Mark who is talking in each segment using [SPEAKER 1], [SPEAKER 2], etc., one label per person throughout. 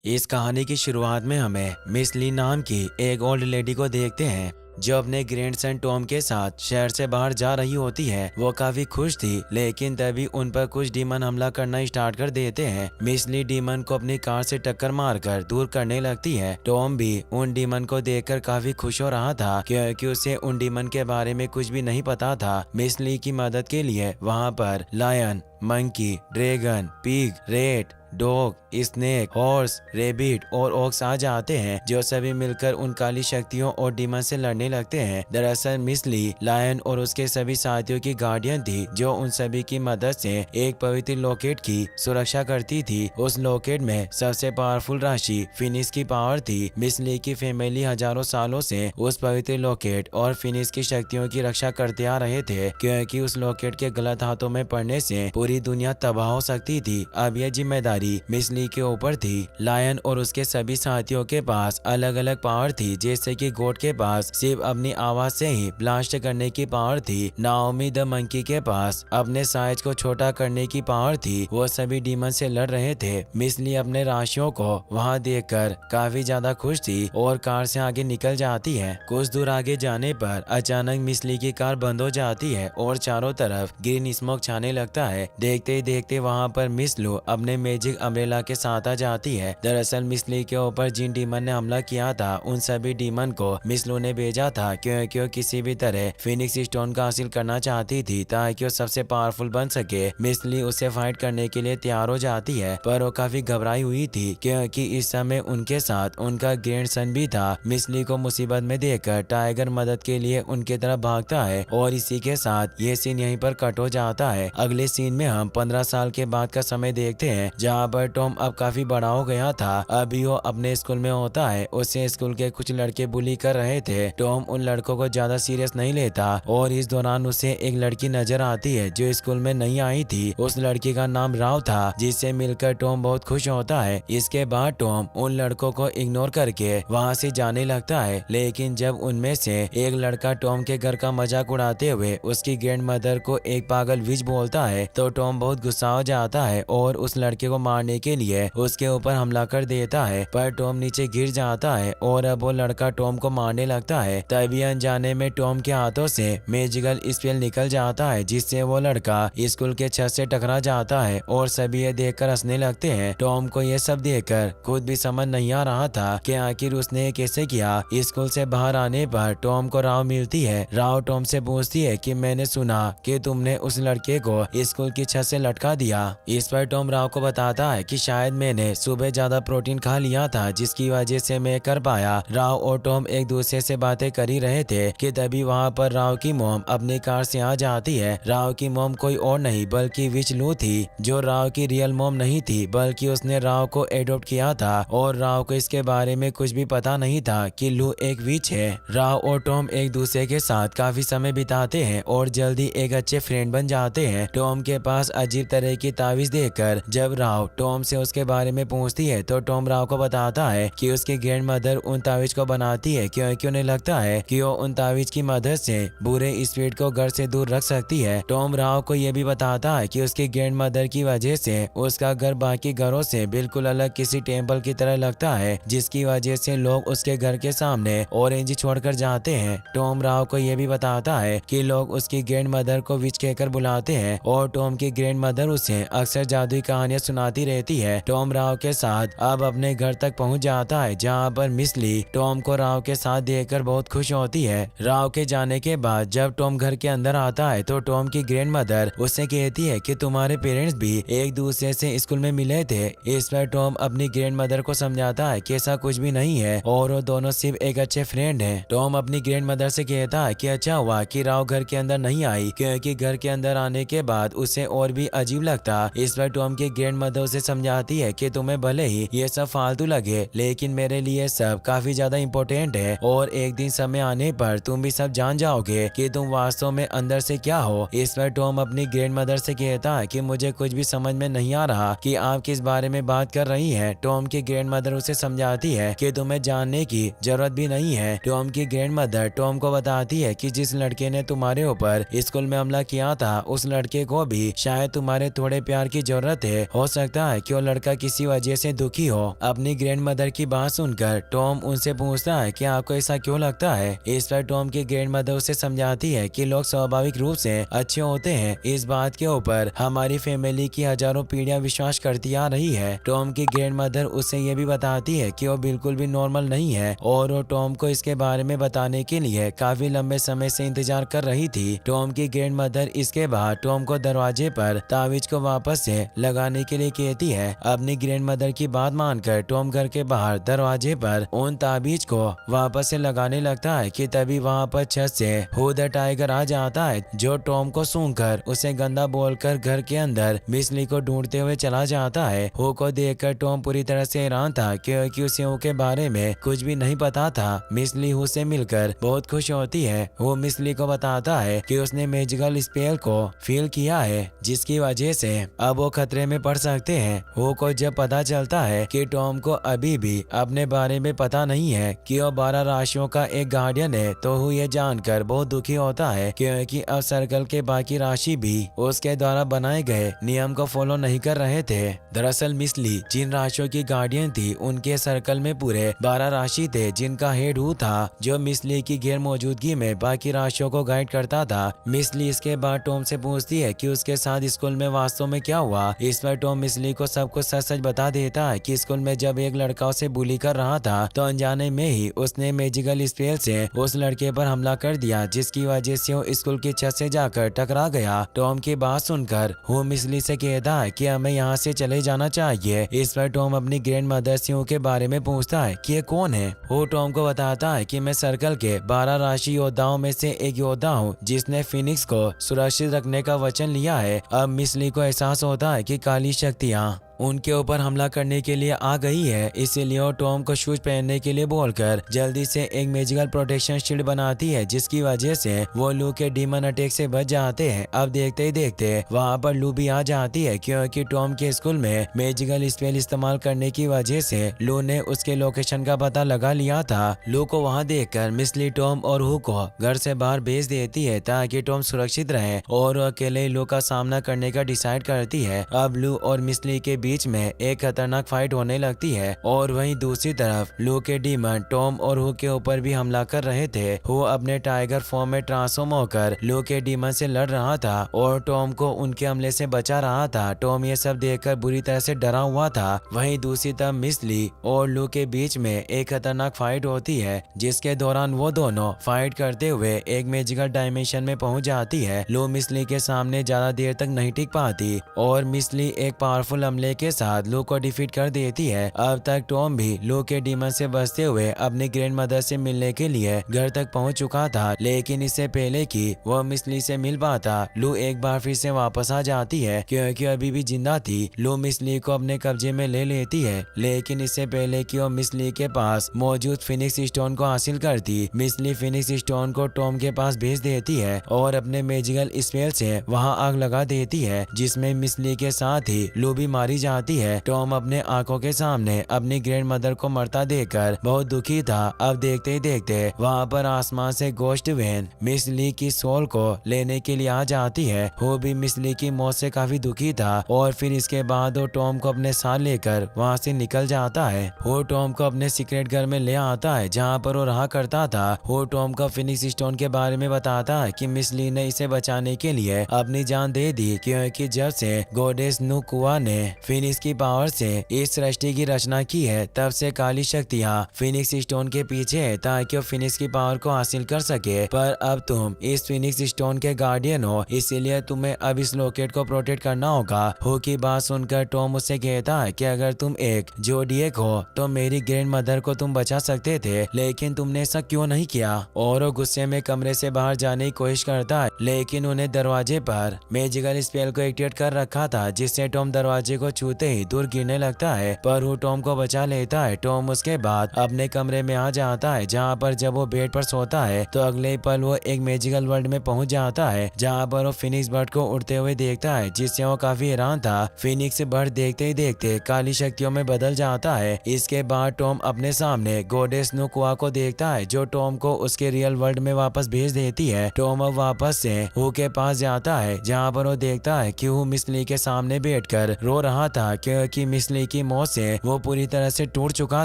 [SPEAKER 1] इस कहानी की शुरुआत में हमें मिस ली नाम की एक ओल्ड लेडी को देखते हैं जो अपने ग्रैंडसन टॉम के साथ शहर से बाहर जा रही होती है। वो काफी खुश थी, लेकिन तभी उन पर कुछ डीमन हमला करना स्टार्ट कर देते हैं। मिस ली डीमन को अपनी कार से टक्कर मारकर दूर करने लगती है। टॉम भी उन डीमन को देखकर काफी खुश हो रहा था क्योंकि उसे उन डीमन के बारे में कुछ भी नहीं पता था। मिस ली की मदद के लिए वहाँ पर lion, monkey, dragon, pig, rat, dog, snake, horse, rabbit और ऑक्स आ जाते हैं, जो सभी मिलकर उन काली शक्तियों और डीमन से लड़ने लगते हैं। दरअसल मिस ली लायन और उसके सभी साथियों की गार्डियन थी, जो उन सभी की मदद से एक पवित्र लॉकेट की सुरक्षा करती थी। उस लॉकेट में सबसे पावरफुल राशि फिनिक्स की पावर थी। मिस ली की फैमिली हजारों सालों से उस पवित्र लॉकेट और फिनिक्स की शक्तियों की रक्षा करते आ रहे थे, क्योंकि उस लॉकेट के गलत हाथों में पड़ने से पूरी दुनिया तबाह हो सकती थी। अब यह जिम्मेदारी मिस ली के ऊपर थी। लायन और उसके सभी साथियों के पास अलग अलग पावर थी, जैसे कि गोट के पास सिर्फ अपनी आवाज से ही ब्लास्ट करने की पावर थी। नाओमी द मंकी के पास अपने साइज को छोटा करने की पावर थी। वो सभी डीमन से लड़ रहे थे। मिस ली अपने राशियों को वहाँ देखकर काफी ज्यादा खुश थी और कार से आगे निकल जाती है। कुछ दूर आगे जाने पर अचानक मिस ली की कार बंद हो जाती है और चारों तरफ ग्रीन स्मोक छाने लगता है। देखते ही देखते वहाँ पर मिस लू अपने मैजिक अम्ब्रेला के साथ आ जाती है। दरअसल मिस ली के ऊपर जिन डीमन ने हमला किया था, उन सभी डीमन को मिस लू ने भेजा था, क्योंकि वो किसी भी तरह फिनिक्स स्टोन का हासिल करना चाहती थी ताकि वो सबसे पावरफुल बन सके। मिस ली उसे फाइट करने के लिए तैयार हो जाती है, पर वो काफी घबराई हुई थी क्योंकि इस समय उनके साथ उनका ग्रैंडसन भी था। मिस ली को मुसीबत में देखकर टाइगर मदद के लिए उनके तरफ भागता है और इसी के साथ ये सीन यहीं पर कट हो जाता है। अगले सीन में हम 15 साल के बाद का समय देखते हैं, जहाँ पर टॉम अब काफी बड़ा हो गया था। अभी वो अपने स्कूल में होता है। उसे स्कूल के कुछ लड़के बुली कर रहे थे। टॉम उन लड़कों को ज्यादा सीरियस नहीं लेता और इस दौरान उसे एक लड़की नजर आती है जो स्कूल में नहीं आई थी। उस लड़की का नाम राव था, जिससे मिलकर टॉम बहुत खुश होता है। इसके बाद टॉम उन लड़कों को इग्नोर करके वहाँ से जाने लगता है, लेकिन जब उनमें से एक लड़का टॉम के घर का मजाक उड़ाते हुए उसकी ग्रैंड मदर को एक पागल विच बोलता है, तो टॉम बहुत गुस्सा हो जाता है और उस लड़के को मारने के लिए उसके ऊपर हमला कर देता है। पर टॉम नीचे गिर जाता है और अब वो लड़का टॉम को मारने लगता है। तभी अनजाने में टॉम के हाथों से मैजिकल स्पेल निकल जाता है, जिससे वो लड़का स्कूल के छत से टकरा जाता है और सभी ये देखकर हंसने लगते हैं। टॉम को ये सब देखकर खुद भी समझ नहीं आ रहा था कि आखिर उसने ये कैसे किया। स्कूल से बाहर आने पर टॉम को राव मिलती है। राव टॉम से पूछती है कि मैंने सुना कि तुमने उस लड़के को स्कूल की छत से लटका दिया। इस पर टॉम राव को बताता है कि शायद मैंने सुबह ज्यादा प्रोटीन खा लिया था, जिसकी वजह से मैं कर पाया। राव और टॉम एक दूसरे से बातें कर ही रहे थे कि तभी वहाँ पर राव की मॉम अपनी कार से आ जाती है। राव की मॉम कोई और नहीं बल्कि विच लू थी, जो राव की रियल मॉम नहीं थी, बल्कि उसने राव को एडॉप्ट किया था और राव को इसके बारे में कुछ भी पता नहीं था कि लू एक विच है। राव और टॉम एक दूसरे के साथ काफी समय बिताते हैं और जल्दी एक अच्छे फ्रेंड बन जाते हैं। टॉम के पास अजीब तरह की तावीज देखकर जब राव टॉम से उसके बारे में पूछती है, तो टॉम राव को बताता है कि उसकी ग्रैंड मदर उन तावीज को बनाती है क्योंकि उन्हें लगता है कि वो उन तावीज की मदद से बुरे स्पिरिट को घर से दूर रख सकती है। टॉम राव को यह भी बताता है कि उसकी ग्रैंड मदर की वजह से उसका घर बाकी घरों से बिल्कुल अलग किसी टेम्पल की तरह लगता है, जिसकी वजह से लोग उसके घर के सामने ऑरेंज छोड़कर जाते हैं। टॉम राव को यह भी बताता है कि लोग उसकी ग्रैंड मदर को विच कहकर बुलाते हैं और टॉम की ग्रैंड मदर उसे अक्सर जादुई कहानियां सुनाती रहती है। टॉम राव के साथ अब अपने घर तक पहुंच जाता है, जहां पर मिस ली टॉम को राव के साथ देखकर बहुत खुश होती है। राव के जाने के बाद जब टॉम घर के अंदर आता है, तो टॉम की ग्रैंड मदर उससे कहती है कि तुम्हारे पेरेंट्स भी एक दूसरे से स्कूल में मिले थे। इस पर टॉम अपनी ग्रैंड मदर को समझाता है कि ऐसा कुछ भी नहीं है और वो दोनों सिर्फ एक अच्छे फ्रेंड हैं। टॉम अपनी ग्रैंड मदर से कहता है कि अच्छा हुआ कि राव घर के अंदर नहीं आई, क्योंकि घर के अंदर आने के बाद उसे और भी अजीब लगता। इस पर टॉम की ग्रैंड मदर उसे समझाती है कि तुम्हें भले ही ये सब फालतू लगे, लेकिन मेरे लिए सब काफी ज्यादा इम्पोर्टेंट है और एक दिन समय आने पर तुम भी सब जान जाओगे कि तुम वास्तव में अंदर से क्या हो। इस पर टॉम अपनी ग्रैंड मदर से कहता है कि मुझे कुछ भी समझ में नहीं आ रहा कि आप किस बारे में बात कर रही हैं। टॉम की ग्रैंड मदर उसे समझाती है कि तुम्हें जानने की जरूरत भी नहीं है। टॉम की ग्रैंड मदर टॉम को बताती है कि जिस लड़के ने तुम्हारे ऊपर स्कूल में हमला किया था, उस लड़के को भी शायद तुम्हारे थोड़े प्यार की जरूरत है। हो सकता लगता है कि वो लड़का किसी वजह से दुखी हो। अपनी ग्रैंड मदर की बात सुनकर टॉम उनसे पूछता है कि आपको ऐसा क्यों लगता है। इस पर टॉम की ग्रैंड मदर उसे समझाती है कि लोग स्वाभाविक रूप से अच्छे होते हैं। इस बात के ऊपर हमारी फैमिली की हजारों पीढ़ियां विश्वास करती आ रही है। टॉम की ग्रैंड मदर उसे ये भी बताती है कि वो बिल्कुल भी नॉर्मल नहीं है और वो टॉम को इसके बारे में बताने के लिए काफी लंबे समय से इंतजार कर रही थी। टॉम की ग्रैंड मदर इसके बाद टॉम को दरवाजे पर ताबीज को वापस से लगाने के लिए कहती है। अपनी ग्रैंड मदर की बात मानकर टॉम घर के बाहर दरवाजे पर उन ताबीज को वापस से लगाने लगता है कि तभी वहाँ पर छत से हू द टाइगर आ जाता है, जो टॉम को सूंघकर उसे गंदा बोलकर घर के अंदर मिस ली को ढूंढते हुए चला जाता है। हू को देखकर टॉम पूरी तरह से हैरान था क्योंकि उसे हू के बारे में कुछ भी नहीं पता था। मिस ली हू से मिलकर बहुत खुश होती है। वो मिस ली को बताता है कि उसने मैजिकल स्पेल को फील किया है, जिसकी वजह से अब वो खतरे में पड़ सकते हैं। हू को जब पता चलता है कि टॉम को अभी भी अपने बारे में पता नहीं है कि वो 12 राशियों का एक गार्डियन है, तो हू ये जानकर बहुत दुखी होता है क्योंकि अब सर्कल के बाकी राशि भी उसके द्वारा बनाए गए नियम को फॉलो नहीं कर रहे थे। दरअसल मिस ली जिन राशियों की गार्डियन थी, उनके सर्कल में पूरे 12 राशि थे, जिनका हेड हू था, जो मिस ली की गैर मौजूदगी में बाकी राशियों को गाइड करता था। मिस ली इसके बाद टॉम से पूछती है कि उसके साथ स्कूल में वास्तव में क्या हुआ। इस पर टॉम मिस ली को सब कुछ सच सच बता देता है कि स्कूल में जब एक लड़का उसे बुली कर रहा था तो अनजाने में ही उसने मैजिकल स्पेल से उस लड़के पर हमला कर दिया, जिसकी वजह से वो स्कूल की छत से जाकर टकरा गया। टॉम की बात सुनकर हू मिस ली से कहता है कि हमें यहाँ से चले जाना चाहिए। इस पर टॉम अपनी ग्रैंड मदर से हू के बारे में पूछता है कि ये कौन है। वो टॉम को बताता है कि मैं सर्कल के 12 राशि योद्धाओं में से एक योद्धा हूँ, जिसने फिनिक्स को सुरक्षित रखने का वचन लिया है। अब मिस ली को एहसास होता है कि काली शक्तियाँ उनके ऊपर हमला करने के लिए आ गई है, इसीलिए वो टॉम को शूज पहनने के लिए बोलकर जल्दी से एक मैजिकल प्रोटेक्शन शील्ड बनाती है, जिसकी वजह से वो लू के डीमन अटैक से बच जाते हैं। अब देखते ही देखते वहाँ पर लू भी आ जाती है क्योंकि टॉम के स्कूल में मैजिकल स्पेल इस्तेमाल करने की वजह से लू ने उसके लोकेशन का पता लगा लिया था। लू को वहाँ देखकर मिस ली टॉम और हू को घर से बाहर भेज देती है ताकि टॉम सुरक्षित रहे और अकेले लू का सामना करने का डिसाइड करती है। अब लू और मिस ली के बीच में एक खतरनाक फाइट होने लगती है और वहीं दूसरी तरफ लू के डीमन टॉम और हू के ऊपर भी हमला कर रहे थे। हू अपने टाइगर फॉर्म में ट्रांसफॉर्म होकर लू के डीमन से लड़ रहा था और टॉम को उनके हमले से बचा रहा था। टॉम ये सब देखकर बुरी तरह से डरा हुआ था। वहीं दूसरी तरफ मिस ली और लू के बीच में एक खतरनाक फाइट होती है, जिसके दौरान वो दोनों फाइट करते हुए एक मैजिकल डायमेंशन में पहुंच जाती है। लू मिस ली के सामने ज्यादा देर तक नहीं टिक पाती और मिस ली एक पावरफुल हमले के साथ लू को डिफीट कर देती है। अब तक टॉम भी लू के डीमन से बचते हुए अपनी ग्रैंड मदर से मिलने के लिए घर तक पहुंच चुका था, लेकिन इससे पहले कि वह मिस ली से मिल पाता, लू एक बार फिर से वापस आ जाती है क्योंकि अभी भी जिंदा थी। लू मिस ली को अपने कब्जे में ले लेती है, लेकिन इससे पहले कि वो मिस ली के पास मौजूद फिनिक्स स्टोन को हासिल करती, मिस ली फिनिक्स स्टोन को टॉम के पास भेज देती है और अपने मैजिकल स्पेल से वहां आग लगा देती है, जिसमें मिस ली के साथ ही लू भी मारी जाती है। टॉम अपने आंखों के सामने अपनी ग्रैंड मदर को मरता देखकर बहुत दुखी था। अब देखते ही देखते वहाँ पर आसमान से गोस्ट वैन मिस ली की सोल को लेने के लिए आ जाती है। वो भी मिस ली की मौत से काफी दुखी था और फिर इसके बाद वो टॉम को अपने साथ लेकर वहाँ से निकल जाता है। वो टॉम को अपने सीक्रेट घर में ले आता है जहाँ पर वो रहा करता था। वो टॉम को फिनिक्स स्टोन के बारे में बताता है कि मिस ली ने इसे बचाने के लिए अपनी जान दे दी क्योंकि जब से गॉडेस नुकुआ ने फिनिक्स की पावर से इस सृष्टि की रचना की है, तब से काली शक्तियाँ फिनिक्स स्टोन के पीछे है ताकि वो फिनिक्स की पावर को हासिल कर सके। पर अब तुम इस फिनिक्स स्टोन के गार्डियन हो, इसीलिए तुम्हें अब इस लॉकेट को प्रोटेक्ट करना होगा। हू की बात सुनकर टॉम उससे कहता है कि अगर तुम एक जोडिएक हो तो मेरी ग्रैंड मदर को तुम बचा सकते थे, लेकिन तुमने ऐसा क्यों नहीं किया। और वो गुस्से में कमरे से बाहर जाने की कोशिश करता है, लेकिन उन्हें दरवाजे पर मैजिकल स्पेल को एक्टिवेट कर रखा था, जिससे टॉम दरवाजे को छूते ही दूर गिरने लगता है, पर वो टॉम को बचा लेता है। टॉम उसके बाद अपने कमरे में आ जाता है जहाँ पर जब वो बेड पर सोता है तो अगले पल वो एक मैजिकल वर्ल्ड में पहुंच जाता है जहाँ पर वो फिनिक्स बर्ड को उड़ते हुए देखता है, जिससे वो काफी हैरान था। फिनिक्स बर्ड देखते ही देखते काली शक्तियों में बदल जाता है। इसके बाद टॉम अपने सामने गॉडेस नुकुआ को देखता है जो टॉम को उसके रियल वर्ल्ड में वापस भेज देती है। टॉम अब वापस से हू के पास जाता है जहाँ पर वो देखता है कि हू मिस ली के सामने बैठकर रो रहा रहा था क्योंकि मिस ली की मौत से वो पूरी तरह से टूट चुका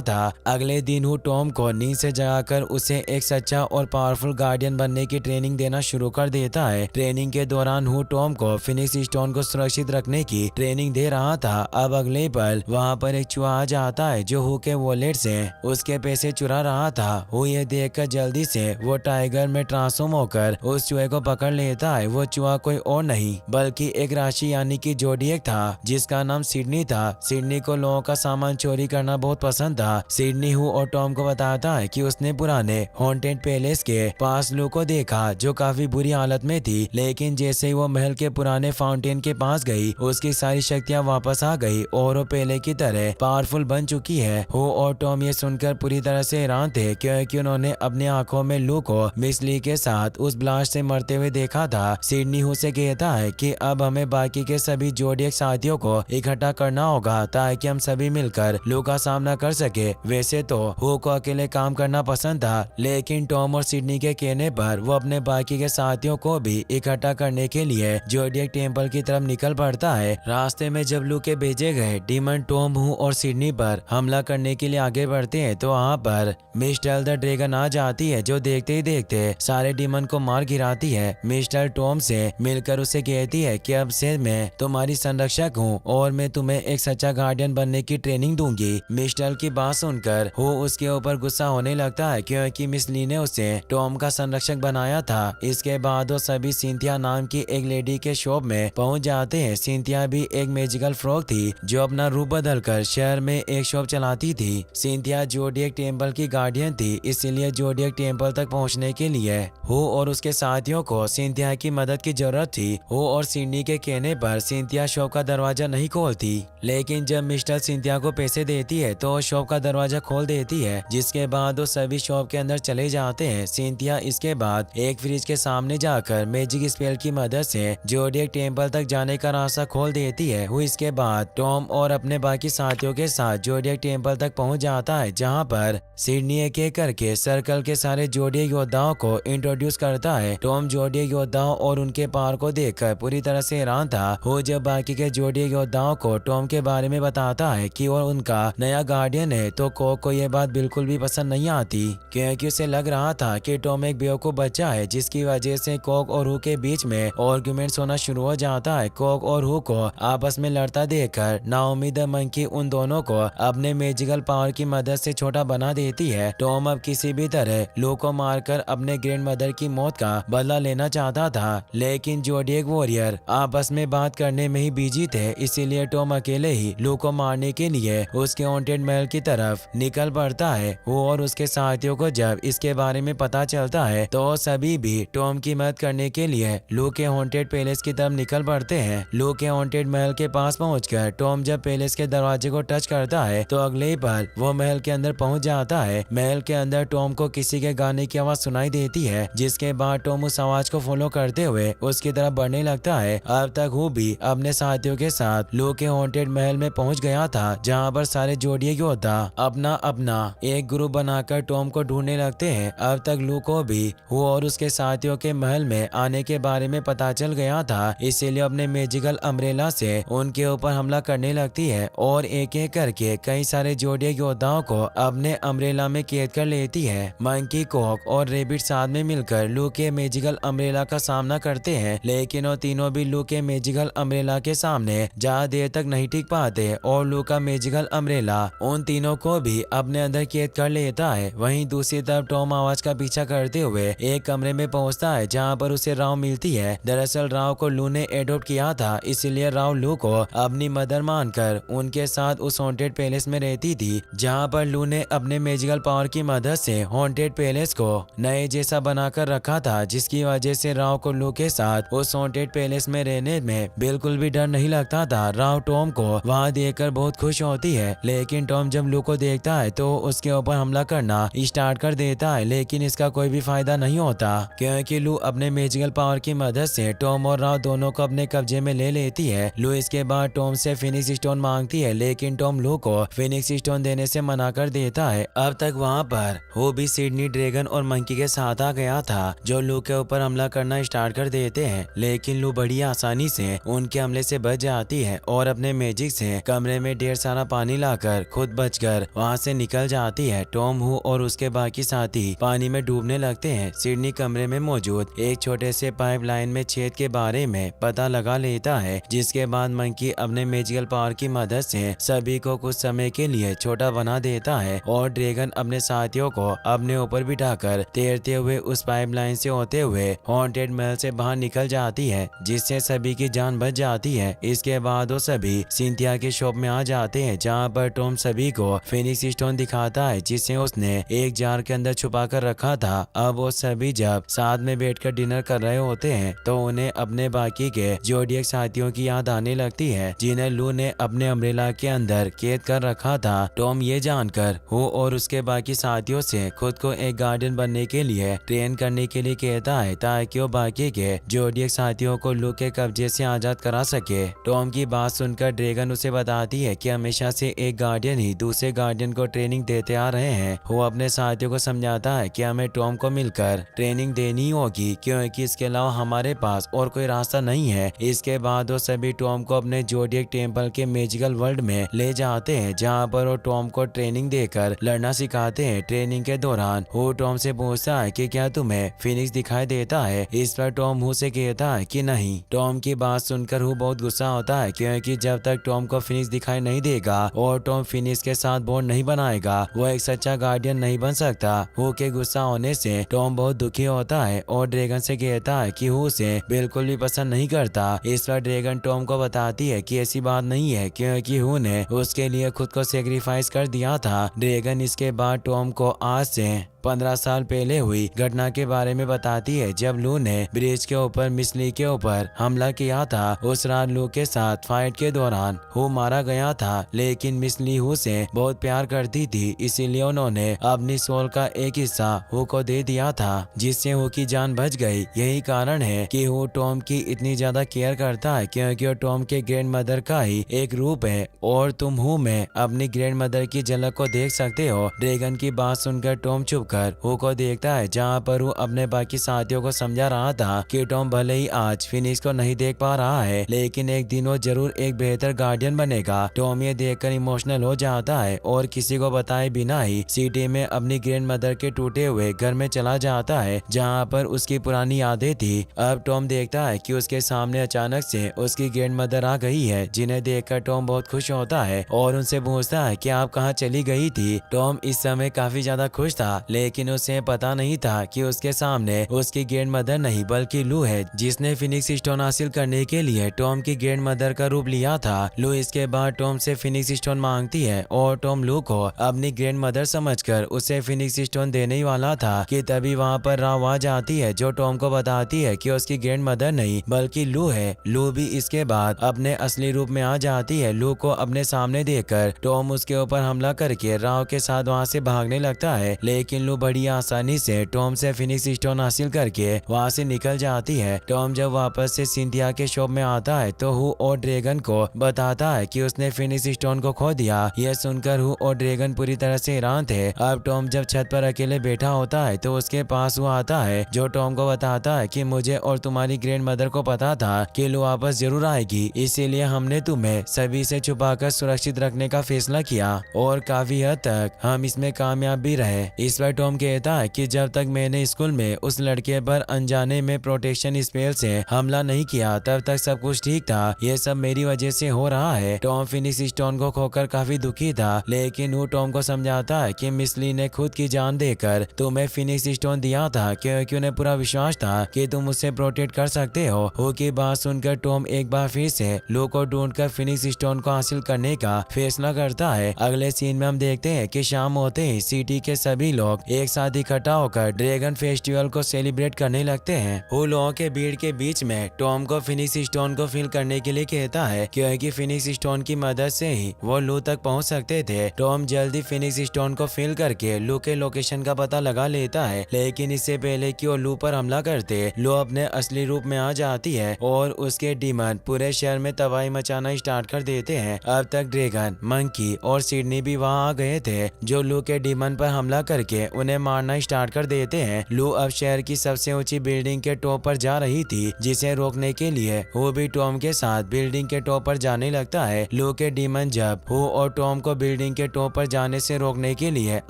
[SPEAKER 1] था। अगले दिन वो टॉम को नींद से जगाकर उसे एक सच्चा और पावरफुल गार्डियन बनने की ट्रेनिंग देना शुरू कर देता है। ट्रेनिंग के दौरान वो टॉम को फिनिक्स स्टोन को सुरक्षित रखने की ट्रेनिंग दे रहा था। अब अगले पल वहाँ पर एक चूहा आ जाता है जो हु के वॉलेट से उसके पैसे चुरा रहा था। वो ये देखकर जल्दी से वो टाइगर में ट्रांसफॉर्म होकर उस चूहे को पकड़ लेता है। वो चूहा कोई और नहीं बल्कि एक राशि यानी कि जोडिएक था जिसका नाम सिडनी था। सिडनी को लोगों का सामान चोरी करना बहुत पसंद था। सिडनी हु और टॉम को बताता है कि उसने पुराने हॉन्टेड पैलेस के पास लू को देखा जो काफी बुरी हालत में थी, लेकिन जैसे ही वो महल के पुराने फाउंटेन के पास गई उसकी सारी शक्तियां वापस आ गई और वो पहले की तरह पावरफुल बन चुकी है। हु और टॉम ये सुनकर पूरी तरह से हैरान थे क्योंकि उन्होंने अपनी आंखों में लू को मिस ली के साथ उस ब्लास्ट से मरते हुए देखा था। सिडनी हु से कहता है कि अब हमें बाकी के सभी जोडिएक साथियों को इकट्ठा करना होगा ताकि हम सभी मिलकर लू का सामना कर सके। वैसे तो हु को अकेले काम करना पसंद था, लेकिन टॉम और सिडनी के कहने पर वो अपने बाकी के साथियों को भी इकट्ठा करने के लिए जोडिएक टेम्पल की तरफ निकल पड़ता है। रास्ते में जब लू के भेजे गए डीमन टॉम हु और सिडनी पर हमला करने के लिए आगे बढ़ते हैं तो वहाँ पर मिस्टर द ड्रैगन आ जाती है जो देखते ही देखते सारे डीमन को मार गिराती है। मिस्टर टॉम से मिलकर उसे कहती है कि अब से मैं तुम्हारी संरक्षक हूँ और मैं तुम्हें एक सच्चा गार्डियन बनने की ट्रेनिंग दूंगी। मिस्टर की बात सुनकर वो उसके ऊपर गुस्सा होने लगता है क्योंकि मिस ली ने उसे टॉम का संरक्षक बनाया था। इसके बाद वो सभी सिंथिया नाम की एक लेडी के शॉप में पहुंच जाते हैं। सिंथिया भी एक मैजिकल फ्रॉग थी जो अपना रूप बदलकर शहर में एक शॉप चलाती थी। सिंथिया जोडिएक टेम्पल की गार्डियन थी, इसीलिए जोडिएक टेम्पल तक पहुंचने के लिए हु और उसके साथियों को सिंथिया की मदद की जरूरत थी। हु और सिडनी के कहने पर सिंथिया शॉप का दरवाजा नहीं खोलती, लेकिन जब मिस्टर सिंथिया को पैसे देती है तो शॉप का दरवाजा खोल देती है, जिसके बाद वो सभी शॉप के अंदर चले जाते हैं। सिंथिया इसके बाद एक फ्रिज के सामने जाकर मैजिक स्पेल की मदद से जोडिएक टेम्पल तक जाने का रास्ता खोल देती है। वो इसके बाद टॉम और अपने बाकी साथियों के साथ जोडिएक टेम्पल तक पहुंच जाता है, जहां पर सिडनी एक एक करके सर्कल के सारे जोडिएक योद्धाओं को इंट्रोड्यूस करता है। टॉम जोडिएक योद्धाओं और उनके पावर को देखकर पूरी तरह से हैरान था। वो जब बाकी के जोडिएक योद्धाओं को टॉम के बारे में बताता है कि वो उनका नया गार्डियन है तो कोक को यह बात बिल्कुल भी पसंद नहीं आती क्योंकि उसे लग रहा था कि टॉम एक बेवकूफ बच्चा है, जिसकी वजह से कोक और हु के बीच में आर्गुमेंट्स होना शुरू हो जाता है। कोक और हु को आपस में लड़ता देखकर नाओमी द मंकी उन दोनों को अपने मैजिकल पावर की मदद से छोटा बना देती है। टॉम अब किसी भी तरह लू को मारकर अपने ग्रैंड मदर की मौत का बदला लेना चाहता था, लेकिन जोडिएक वॉरियर आपस में बात करने में ही बिजी थे, इसीलिए टॉम अकेले ही लू को मारने के लिए उसके हॉन्टेड महल की तरफ निकल पड़ता है। वो और उसके साथियों को जब इसके बारे में पता चलता है तो सभी भी टॉम की मदद करने के लिए लू के हॉन्टेड पैलेस की तरफ निकल पड़ते हैं। लू के हॉन्टेड महल के पास पहुंचकर टॉम जब पैलेस के दरवाजे को टच करता है तो अगले ही पल वो महल के अंदर पहुंच जाता है। महल के अंदर टॉम को किसी के गाने की आवाज सुनाई देती है, जिसके बाद टॉम उस आवाज को फॉलो करते हुए उसकी तरफ बढ़ने लगता है। अब तक वो भी अपने साथियों के साथ लू के हॉन्टेड महल में पहुंच गया था, जहां पर सारे जोडिएक योद्धा अपना अपना एक ग्रुप बनाकर टॉम को ढूंढने लगते हैं। अब तक लू को भी वो और उसके साथियों के महल में आने के बारे में पता चल गया था, इसीलिए अपने मैजिकल अम्ब्रेला से उनके ऊपर हमला करने लगती है और एक एक करके कई सारे जोडिएक योद्धाओं को अपने अम्ब्रेला में कैद कर लेती है। मंकी, कोक और रेबिट साथ में मिलकर लू के मैजिकल अम्ब्रेला का सामना करते हैं, लेकिन वो तीनों भी लू के मैजिकल अम्ब्रेला के सामने ज्यादा देर तक नहीं टिक पाते और लू का मैजिकल अम्ब्रेला उन तीनों को भी अपने अंदर कैद कर लेता है। वहीं दूसरी तरफ टॉम आवाज का पीछा करते हुए एक कमरे में पहुंचता है, जहां पर उसे राव मिलती है। दरअसल राव को लू ने एडॉप्ट किया था, इसीलिए राव लू को अपनी मदर मानकर उनके साथ उस हॉन्टेड पैलेस में रहती थी, जहां पर लू ने अपने मैजिकल पावर की मदद से हॉन्टेड पैलेस को नए जैसा बनाकर रखा था, जिसकी वजह से राव को लू के साथ उस हॉन्टेड पैलेस में रहने में बिल्कुल भी डर नहीं लगता था। राव टॉम को वहां देखकर बहुत खुश होती है, लेकिन टॉम जब लू को देखता है तो उसके ऊपर हमला करना स्टार्ट कर देता है, लेकिन इसका कोई भी फायदा नहीं होता क्योंकि लू अपने मैजिकल पावर की मदद से टॉम और राव दोनों को अपने कब्जे में ले लेती है। लू इसके बाद टॉम से फिनिक्स स्टोन मांगती है, लेकिन टॉम लू को फिनिक्स स्टोन देने से मना कर देता है। अब तक वहाँ पर वो भी सिडनी ड्रैगन और मंकी के साथ आ गया था, जो लू के ऊपर हमला करना स्टार्ट कर देते हैं, लेकिन लू बड़ी आसानी से उनके हमले से बच जाती है और अपने मैजिक से कमरे में ढेर सारा पानी लाकर खुद बचकर वहाँ से निकल जाती है। टॉम, हू और उसके बाकी साथी पानी में डूबने लगते हैं। सिडनी कमरे में मौजूद एक छोटे से पाइपलाइन में छेद के बारे में पता लगा लेता है, जिसके बाद मंकी अपने मैजिकल पावर की मदद से सभी को कुछ समय के लिए छोटा बना देता है और ड्रैगन अपने साथियों को अपने ऊपर बिठाकर तैरते हुए उस पाइपलाइन से होते हुए हॉन्टेड महल से बाहर निकल जाती है, जिससे सभी की जान बच जाती है। इसके बाद वो सभी सिंथिया के शॉप में आ जाते हैं, जहाँ पर टॉम सभी को फिनिक्स स्टोन दिखाता है, जिसे उसने एक जार के अंदर छुपा कर रखा था। अब वो सभी जब साथ में बैठकर डिनर कर रहे होते हैं तो उन्हें अपने बाकी के जोडियक साथियों की याद आने लगती है, जिन्हें लू ने अपने अम्ब्रेला के अंदर कैद कर रखा था। टॉम ये जानकर हू और उसके बाकी साथियों से खुद को एक गार्डियन बनने के लिए ट्रेन करने के लिए कहता है, ताकि वो बाकी के जोडियक साथियों को लू के कब्जे से आजाद करा सके। टॉम की बात सुनकर ड्रैगन उसे बताती है कि हमेशा से एक गार्डियन ही दूसरे गार्डियन को ट्रेनिंग देते आ रहे हैं। वो अपने साथियों को समझाता है कि हमें टॉम को मिलकर ट्रेनिंग देनी होगी, क्योंकि इसके अलावा हमारे पास और कोई रास्ता नहीं है। इसके बाद वो सभी टॉम को अपने जोडियक टेम्पल के मैजिकल वर्ल्ड में ले जाते हैं, जहाँ पर वो टॉम को ट्रेनिंग देकर लड़ना सिखाते हैं। ट्रेनिंग के दौरान हू टॉम से पूछता है कि क्या तुम्हें फिनिक्स दिखाई देता है। इस पर टॉम हू से कहता है कि नहीं। टॉम की बात सुनकर हू बहुत गुस्सा होता है, क्योंकि जब तक टॉम को फिनिक्स दिखाई नहीं देगा और टॉम फिनिक्स के साथ बॉन्ड नहीं बनाएगा, वो एक सच्चा गार्डियन नहीं बन सकता। हू के गुस्सा होने से टॉम बहुत दुखी होता है और ड्रैगन से कहता है कि हू उसे बिल्कुल भी पसंद नहीं करता। इस पर ड्रैगन टॉम को बताती है कि ऐसी बात नहीं है, क्योंकि हू ने उसके लिए खुद को सेक्रीफाइस कर दिया था। ड्रैगन इसके बाद टॉम को आज से 15 साल पहले हुई घटना के बारे में बताती है, जब लू ने ब्रिज के ऊपर मिस ली के ऊपर हमला किया था। उस रात लू के साथ फाइट के दौरान हू मारा गया था, लेकिन मिस ली हू से बहुत प्यार करती थी, इसीलिए उन्होंने अपनी सोल का एक हिस्सा हू को दे दिया था, जिससे हू की जान बच गई। यही कारण है कि हू टॉम की इतनी ज्यादा केयर करता है, क्योंकि वो टॉम के ग्रैंड मदर का ही एक रूप है और तुम हू में अपनी ग्रैंड मदर की झलक को देख सकते हो। ड्रैगन की बात सुनकर टॉम चुप हू को देखता है, जहाँ पर हू अपने बाकी साथियों को समझा रहा था कि टॉम भले ही आज फिनिक्स को नहीं देख पा रहा है, लेकिन एक दिन वो जरूर एक बेहतर गार्डियन बनेगा। टॉम ये देखकर इमोशनल हो जाता है और किसी को बताए बिना ही सिटी में अपनी ग्रैंड मदर के टूटे हुए घर में चला जाता है, जहाँ पर उसकी पुरानी यादें थी। अब टॉम देखता है कि उसके सामने अचानक से उसकी ग्रैंड मदर आ गई है, जिन्हें देखकर टॉम बहुत खुश होता है और उनसे पूछता है कि आप कहाँ चली गई थी। टॉम इस समय काफी ज्यादा खुश था, लेकिन उसे पता नहीं था कि उसके सामने उसकी ग्रैंड मदर नहीं बल्कि लू है, जिसने फिनिक्स स्टोन हासिल करने के लिए टॉम की ग्रैंड मदर का रूप लिया था। लू इसके बाद टॉम से फिनिक्स स्टोन मांगती है और टॉम लू को अपनी ग्रैंड मदर समझकर उसे फिनिक्स स्टोन देने ही वाला था कि तभी वहाँ पर राव आ जाती है, जो टॉम को बताती है कि उसकी ग्रैंड मदर नहीं बल्कि लू है। लू भी इसके बाद अपने असली रूप में आ जाती है। लू को अपने सामने देखकर टॉम उसके ऊपर हमला करके राव के साथ वहाँ से भागने लगता है, लेकिन लू बड़ी आसानी से टॉम से फिनिक्स स्टोन हासिल करके वहाँ से निकल जाती है। टॉम जब वापस से सिंथिया के शॉप में आता है तो हू और ड्रैगन को बताता है कि उसने फिनिक्स स्टोन को खो दिया। यह सुनकर हू और ड्रैगन पूरी तरह से हैरान थे। अब टॉम जब छत पर अकेले बैठा होता है तो उसके पास वो आता है, जो टॉम को बताता है कि मुझे और तुम्हारी ग्रैंड मदर को पता था कि लू वापस जरूर आएगी, इसीलिए हमने तुम्हें सभी से छुपाकर सुरक्षित रखने का फैसला किया और काफी हद तक हम इसमें कामयाब भी रहे। इस पर टॉम कहता है कि जब तक मैंने स्कूल में उस लड़के पर अनजाने में प्रोटेक्शन स्पेल से हमला नहीं किया तब तक सब कुछ ठीक था। ये सब मेरी वजह से हो रहा है। टॉम फिनिक्स स्टोन को खोकर काफी दुखी था, लेकिन वो टॉम को समझाता है कि मिस ली ने खुद की जान देकर तुम्हें फिनिक्स स्टोन दिया था, क्योंकि उन्हें पूरा विश्वास था कि तुम उससे प्रोटेक्ट कर सकते हो। हू की बात सुनकर टॉम एक बार फिर से लू को ढूंढकर फिनिक्स स्टोन को हासिल करने का फैसला करता है। अगले सीन में हम देखते हैं कि शाम होते ही सिटी के सभी लोग एक साथ इकट्ठा होकर ड्रैगन फेस्टिवल को सेलिब्रेट करने लगते हैं। वो लोगों के भीड़ के बीच में टॉम को फिनिक्स स्टोन को फिल करने के लिए कहता है, क्योंकि फिनिक्स स्टोन की मदद से ही वो लू तक पहुंच सकते थे। टॉम जल्दी फिनिक्स स्टोन को फिल करके लू के लोकेशन का पता लगा लेता है, लेकिन इससे पहले कि वो लू पर हमला करते, लू अपने असली रूप में आ जाती है और उसके डीमन पूरे शहर में तबाही मचाना स्टार्ट कर देते हैं। अब तक ड्रैगन, मंकी और सिडनी भी वहाँ आ गए थे, जो लू के डीमन पर हमला करके उन्हें मारना स्टार्ट कर देते हैं। लू अब शहर की सबसे ऊंची बिल्डिंग के टॉप पर जा रही थी, जिसे रोकने के लिए हु भी टॉम के साथ बिल्डिंग के टॉप पर जाने लगता है। लू के डीमन जब हु और टॉम को बिल्डिंग के टॉप पर जाने से रोकने के लिए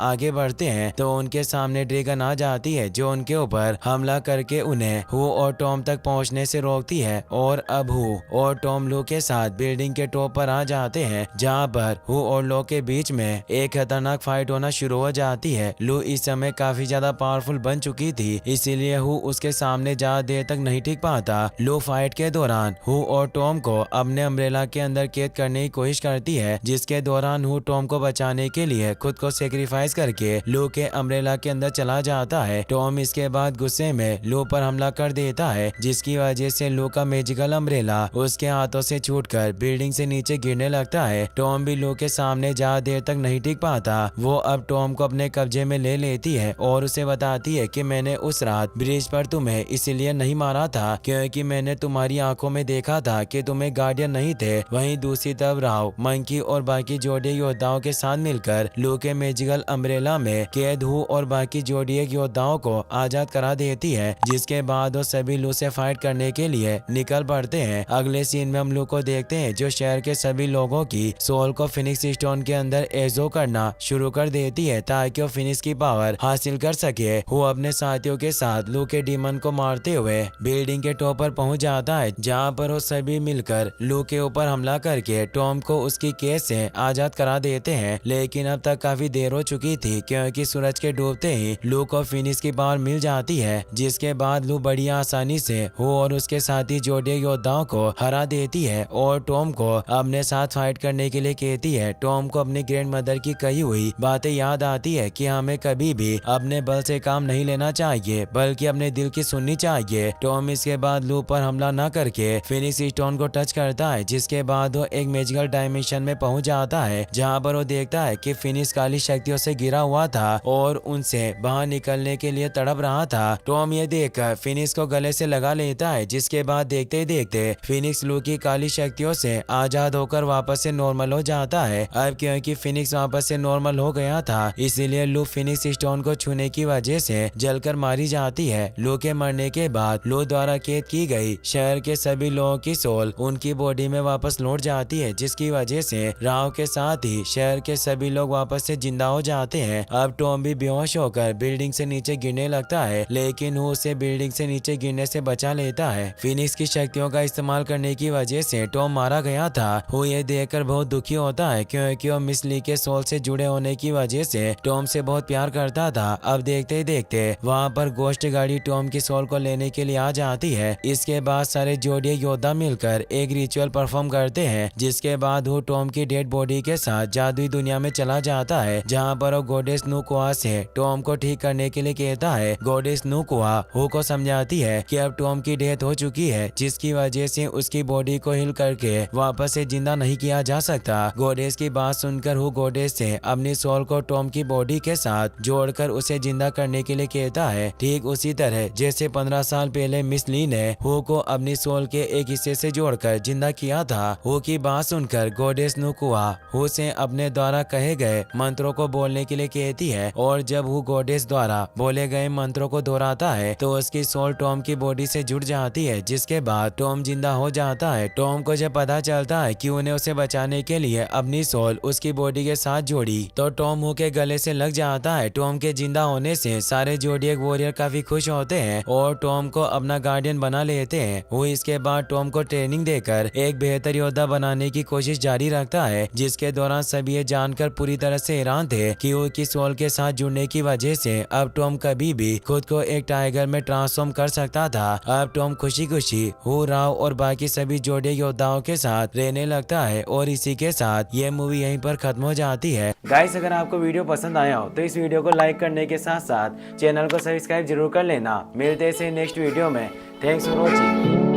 [SPEAKER 1] आगे बढ़ते हैं तो उनके सामने ड्रैगन आ जाती है, जो उनके ऊपर हमला करके उन्हें हु और टॉम तक पहुंचने से रोकती है। और अब हु और टॉम लू के साथ बिल्डिंग के टॉप पर आ जाते हैं, जहां पर हु और लू के बीच में एक खतरनाक फाइट होना शुरू हो जाती है। लू इस समय काफी ज्यादा पावरफुल बन चुकी थी, इसीलिए हु उसके सामने ज्यादा देर तक नहीं टिक पाता। लू फाइट के दौरान हु और टॉम को अपने अम्ब्रेला के अंदर कैद करने की कोशिश करती है, जिसके दौरान हु टॉम को बचाने के लिए खुद को सेक्रीफाइस करके लू के अम्ब्रेला के अंदर चला जाता है। टॉम इसके बाद गुस्से में लू पर हमला कर देता है, जिसकी वजह से लू का मैजिकल अम्ब्रेला उसके हाथों से छूटकर बिल्डिंग से नीचे गिरने लगता है। टॉम भी लू के सामने ज्यादा देर तक नहीं टिक पाता। वो अब टॉम को अपने कब्जे में ले लेती है और उसे बताती है कि मैंने उस रात ब्रिज पर तुम्हें इसलिए नहीं मारा था क्योंकि मैंने तुम्हारी आंखों में देखा था कि तुम्हें गार्डियन नहीं थे। वहीं दूसरी तरफ राव, मंकी और बाकी जोड़ी योद्धाओं के साथ मिलकर लू के मैजिकल अम्ब्रेला में कैद हु और बाकी जोड़ी योद्धाओं को आजाद करा देती है, जिसके बाद वो सभी लू से फाइट करने के लिए निकल पड़ते हैं। अगले सीन में हम लू को देखते हैं जो शहर के सभी लोगों की सोल को फिनिक्स स्टोन के अंदर एजो करना शुरू कर देती है ताकि वो फिनिक्स की पावर हासिल कर सके। वो अपने साथियों के साथ लू के डीमन को मारते हुए बिल्डिंग के टॉप पर पहुंच जाता है, जहां पर वो सभी मिलकर लू के ऊपर हमला करके टॉम को उसकी कैद से आजाद करा देते हैं। लेकिन अब तक काफी देर हो चुकी थी क्योंकि सूरज के डूबते ही लू को फिनिक्स की पावर मिल जाती है, जिसके बाद लू बड़ी आसानी से हो और उसके साथी जोड़े योद्धाओं को हरा देती है और टॉम को अपने साथ फाइट करने के लिए कहती है। टॉम को अपनी ग्रैंड मदर की कही हुई बातें याद आती है कि हमें कभी भी अपने बल से काम नहीं लेना चाहिए बल्कि अपने दिल की सुननी चाहिए। टॉम इसके बाद लू पर हमला न करके फिनिक्स स्टोन को टच करता है, जिसके बाद वो एक मैजिकल डायमेंशन में पहुंच जाता है, जहां पर वो देखता है कि फिनिक्स काली शक्तियों से गिरा हुआ था और उनसे बाहर निकलने के लिए तड़प रहा था। टॉम ये देखकर फिनिक्स को गले से लगा लेता है, जिसके बाद देखते ही देखते फिनिक्स लू की काली शक्तियों से आजाद होकर वापस से नॉर्मल हो जाता है। अब क्योंकि फिनिक्स वापस से नॉर्मल हो गया था, इसीलिए लू फिनिक्स स्टोन को छूने की वजह से जलकर मारी जाती है। लू के मरने के बाद लू द्वारा कैद की गई शहर के सभी लोगों की सोल उनकी बॉडी में वापस लौट जाती है, जिसकी वजह से राव के साथ ही शहर के सभी लोग वापस से जिंदा हो जाते हैं। अब टॉम भी बेहोश होकर बिल्डिंग से नीचे गिरने लगता है, लेकिन वो उसे बिल्डिंग से नीचे गिरने से बचा लेता है। फिनिक्स की शक्तियों का इस्तेमाल करने की वजह से टॉम मारा गया था। वो ये देखकर बहुत दुखी होता है क्योंकि वो मिस ली के सोल से जुड़े होने की वजह से टॉम से बहुत प्यार करता था। अब देखते ही देखते वहाँ पर गोश्त गाड़ी टॉम की सोल को लेने के लिए आ जाती है। इसके बाद सारे जोड़ी योद्धा मिलकर एक रिचुअल परफॉर्म करते हैं, जिसके बाद वो टॉम की डेड बॉडी के साथ जादुई दुनिया में चला जाता है, जहाँ पर वो गॉडेस नुकुआ से टॉम को ठीक करने के लिए कहता है। गॉडेस नुकुआ हु को समझाती है कि अब टॉम की डेथ हो चुकी है, जिसकी वजह से उसकी बॉडी को हिल करके वापस से जिंदा नहीं किया जा सकता। गॉडेस की बात सुनकर हु गॉडेस से अपनी सोल को टॉम की बॉडी के साथ जोड़कर उसे जिंदा करने के लिए कहता है, ठीक उसी तरह जैसे 15 साल पहले मिस ली ने हु को अपनी सोल के एक हिस्से से जोड़कर जिंदा किया था। हु की बात सुनकर गॉडेस नुकुआ हु से अपने द्वारा कहे गए मंत्रों को बोलने के लिए कहती है, और जब हु गॉडेस द्वारा बोले गए मंत्रों को दोहराता है तो उसकी सोल टॉम की बॉडी से जुड़ जाती है, जिसके बाद टॉम जिंदा हो जाता है। टॉम को जब पता चलता है कि उन्हें उसे बचाने के लिए अपनी सोल उसकी बॉडी के साथ जोड़ी तो टॉम हु के गले से लग जाता है। टॉम के जिंदा होने से सारे जोडिएक वॉरियर काफी खुश होते हैं और टॉम को अपना गार्डियन बना लेते हैं। वो इसके बाद टॉम को ट्रेनिंग देकर एक बेहतर योद्धा बनाने की कोशिश जारी रखता है, जिसके दौरान सभी ये जानकर पूरी तरह से हैरान थे कि उसकी सोल के साथ जुड़ने की वजह से अब टॉम कभी भी खुद को एक टाइगर में ट्रांसफॉर्म कर सकता था। अब टॉम खुशी खुशी हु, राव और बाकी सभी जोडिएक योद्धाओं के साथ रहने लगता है और इसी के साथ ये मूवी यहीं पर खत्म हो जाती है। गाइस, अगर आपको वीडियो पसंद आया हो तो इस वीडियो को लाइक करने के साथ साथ चैनल को सब्सक्राइब जरूर कर लेना। मिलते हैं नेक्स्ट वीडियो में। Thanks for watching.